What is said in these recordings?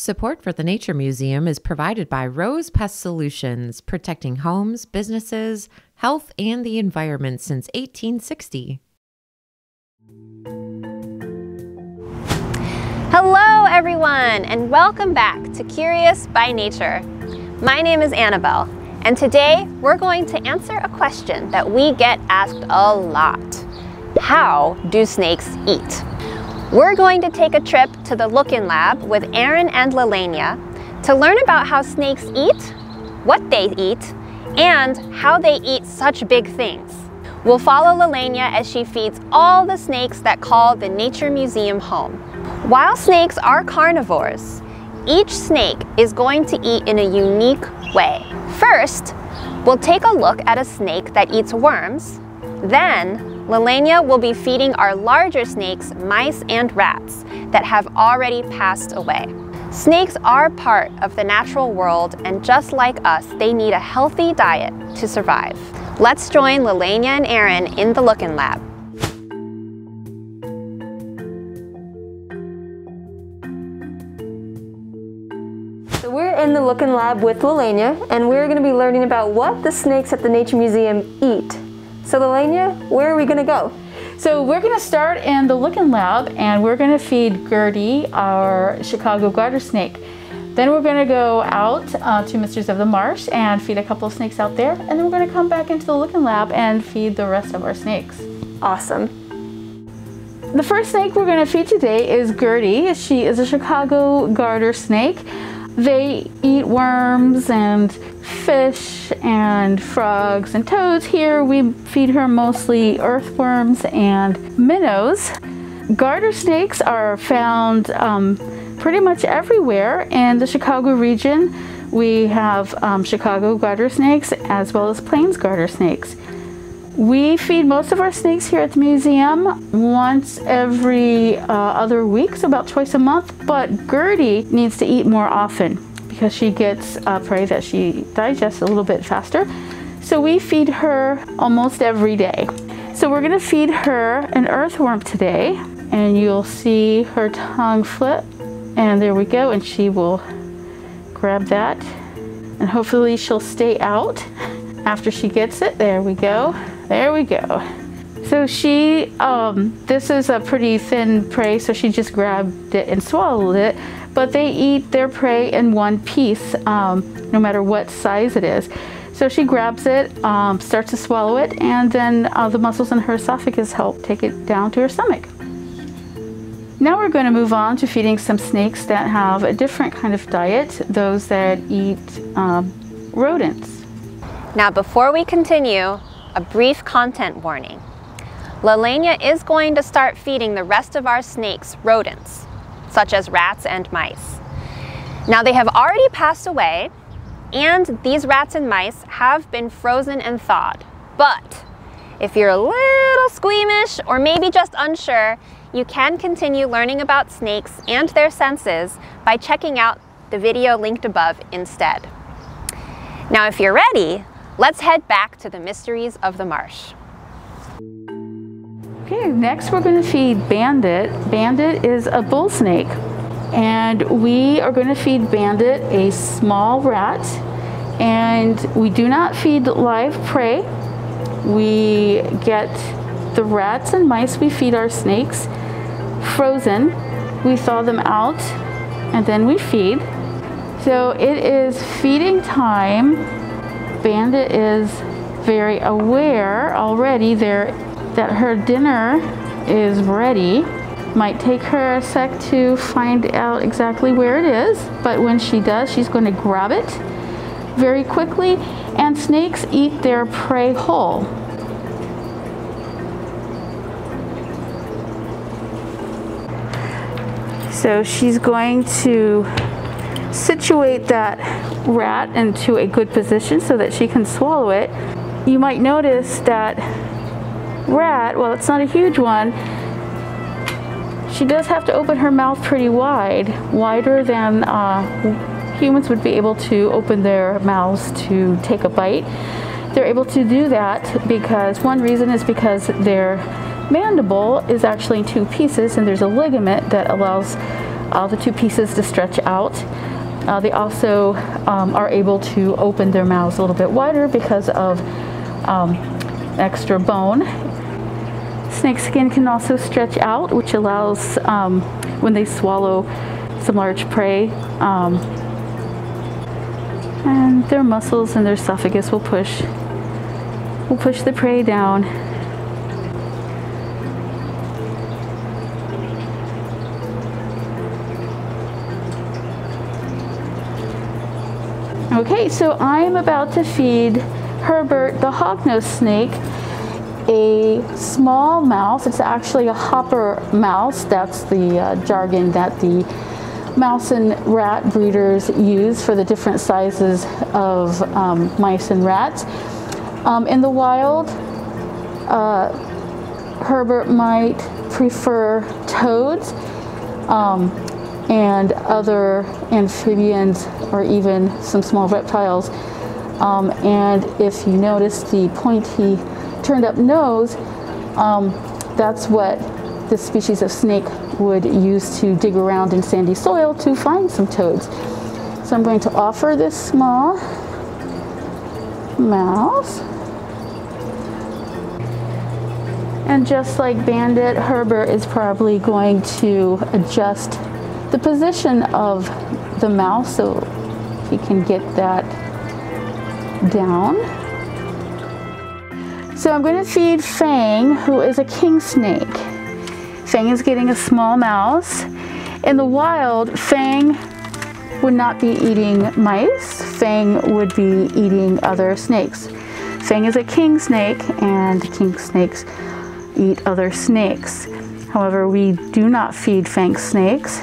Support for the Nature Museum is provided by Rose Pest Solutions, protecting homes, businesses, health, and the environment since 1860. Hello everyone, and welcome back to Curious by Nature. My name is Annabelle, and today we're going to answer a question that we get asked a lot. How do snakes eat? We're going to take a trip to the Look-In Lab with Airen and Lalainya to learn about how snakes eat, what they eat, and how they eat such big things. We'll follow Lalainya as she feeds all the snakes that call the Nature Museum home. While snakes are carnivores, each snake is going to eat in a unique way. First, we'll take a look at a snake that eats worms. Then, Lalainya will be feeding our larger snakes mice and rats that have already passed away. Snakes are part of the natural world, and just like us, they need a healthy diet to survive. Let's join Lalainya and Airen in the Look-In Lab. So we're in the Look-In Lab with Lalainya, and we're going to be learning about what the snakes at the Nature Museum eat. So Lalainya, where are we going to go? So we're going to start in the Look-In Lab, and we're going to feed Gertie, our Chicago garter snake. Then we're going to go out to Mistress of the Marsh and feed a couple of snakes out there, and then we're going to come back into the Look-In Lab and feed the rest of our snakes. Awesome. The first snake we're going to feed today is Gertie. She is a Chicago garter snake. They eat worms and fish and frogs and toads. Here we feed her mostly earthworms and minnows. Garter snakes are found pretty much everywhere in the Chicago region. We have Chicago garter snakes as well as plains garter snakes. We feed most of our snakes here at the museum once every other week, so about twice a month, but Gertie needs to eat more often because she gets prey that she digests a little bit faster. So we feed her almost every day. So we're gonna feed her an earthworm today, and you'll see her tongue flip, and there we go, and she will grab that, and hopefully she'll stay out after she gets it. There we go. There we go. So she, this is a pretty thin prey, so she just grabbed it and swallowed it, but they eat their prey in one piece, no matter what size it is. So she grabs it, starts to swallow it, and then the muscles in her esophagus help take it down to her stomach. Now we're going to move on to feeding some snakes that have a different kind of diet, those that eat rodents. Now before we continue, a brief content warning. Lalainya is going to start feeding the rest of our snakes rodents, such as rats and mice. Now they have already passed away, and these rats and mice have been frozen and thawed. But if you're a little squeamish or maybe just unsure, you can continue learning about snakes and their senses by checking out the video linked above instead. Now if you're ready, let's head back to the mysteries of the marsh. Okay, next we're going to feed Bandit. Bandit is a bull snake, and we are going to feed Bandit a small rat, and we do not feed live prey. We get the rats and mice we feed our snakes frozen. We thaw them out, and then we feed. So it is feeding time. Bandit is very aware already that her dinner is ready. Might take her a sec to find out exactly where it is, but when she does, she's going to grab it very quickly, and snakes eat their prey whole. So she's going to situate that rat into a good position so that she can swallow it. You might notice that rat, well, it's not a huge one, she does have to open her mouth pretty wide, wider than humans would be able to open their mouths to take a bite. They're able to do that because one reason is because their mandible is actually in two pieces, and there's a ligament that allows the two pieces to stretch out. They also are able to open their mouths a little bit wider because of extra bone. Snake skin can also stretch out, which allows when they swallow some large prey, and their muscles and their esophagus will push the prey down. Okay, so I'm about to feed Herbert, the hognose snake, a small mouse. It's actually a hopper mouse. That's the jargon that the mouse and rat breeders use for the different sizes of mice and rats. In the wild, Herbert might prefer toads and other amphibians or even some small reptiles. And if you notice the pointy turned up nose, that's what this species of snake would use to dig around in sandy soil to find some toads. So I'm going to offer this small mouse. And just like Bandit, Herbert is probably going to adjust the position of the mouse so he can get that down. So I'm going to feed Fang, who is a king snake. Fang is getting a small mouse. In the wild, Fang would not be eating mice. Fang would be eating other snakes. Fang is a king snake, and king snakes eat other snakes. However, we do not feed Fang snakes,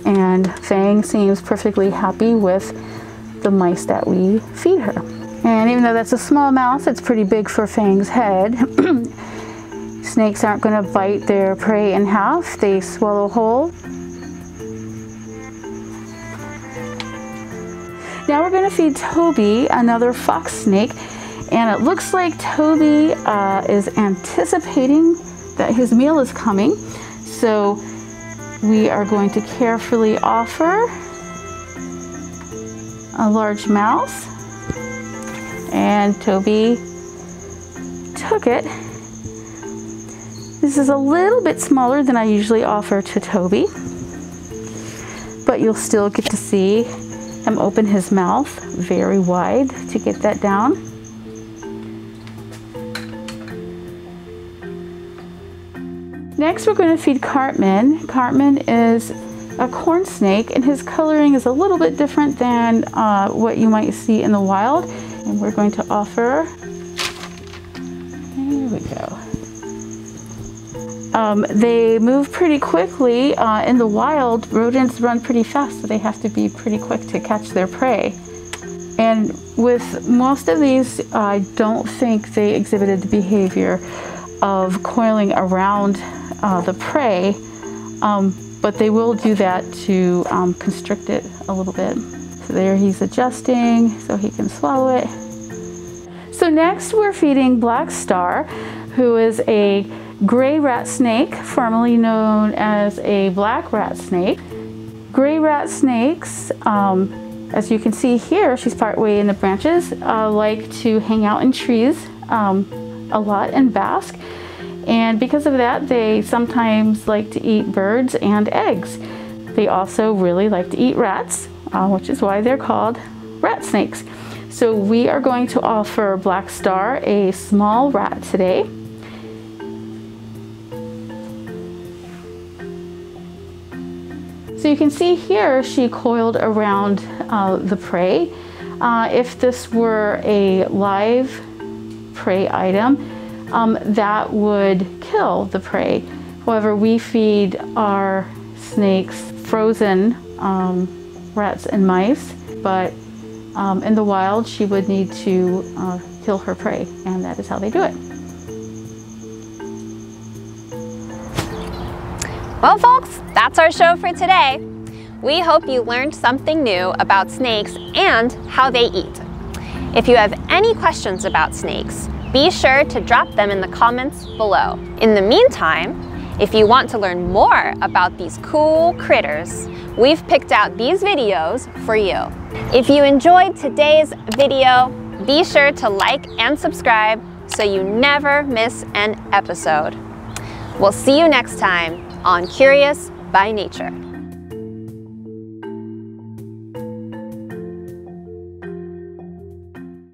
and Fang seems perfectly happy with the mice that we feed her. And even though that's a small mouse, it's pretty big for Fang's head. Snakes aren't going to bite their prey in half. They swallow whole. Now we're going to feed Toby, another fox snake. And it looks like Toby is anticipating that his meal is coming. So we are going to carefully offer a large mouse. And Toby took it. This is a little bit smaller than I usually offer to Toby, but you'll still get to see him open his mouth very wide to get that down. Next, we're going to feed Cartman. Cartman is a corn snake, and his coloring is a little bit different than what you might see in the wild. And we're going to offer, there we go. They move pretty quickly. In the wild, rodents run pretty fast, so they have to be pretty quick to catch their prey. And with most of these, I don't think they exhibited the behavior of coiling around the prey, but they will do that to constrict it a little bit. So there he's adjusting so he can swallow it. So next we're feeding Black Star, who is a gray rat snake, formerly known as a black rat snake. Gray rat snakes, as you can see here, she's partway in the branches, like to hang out in trees a lot and bask. And because of that, they sometimes like to eat birds and eggs. They also really like to eat rats, which is why they're called rat snakes. So we are going to offer Black Star a small rat today. So you can see here she coiled around the prey. If this were a live prey item, that would kill the prey. However, we feed our snakes frozen rats and mice, but in the wild she would need to kill her prey, and that is how they do it. Well, folks, that's our show for today. We hope you learned something new about snakes and how they eat. If you have any questions about snakes, be sure to drop them in the comments below. In the meantime, If you want to learn more about these cool critters, we've picked out these videos for you. If you enjoyed today's video, be sure to like and subscribe so you never miss an episode. We'll see you next time on Curious by Nature.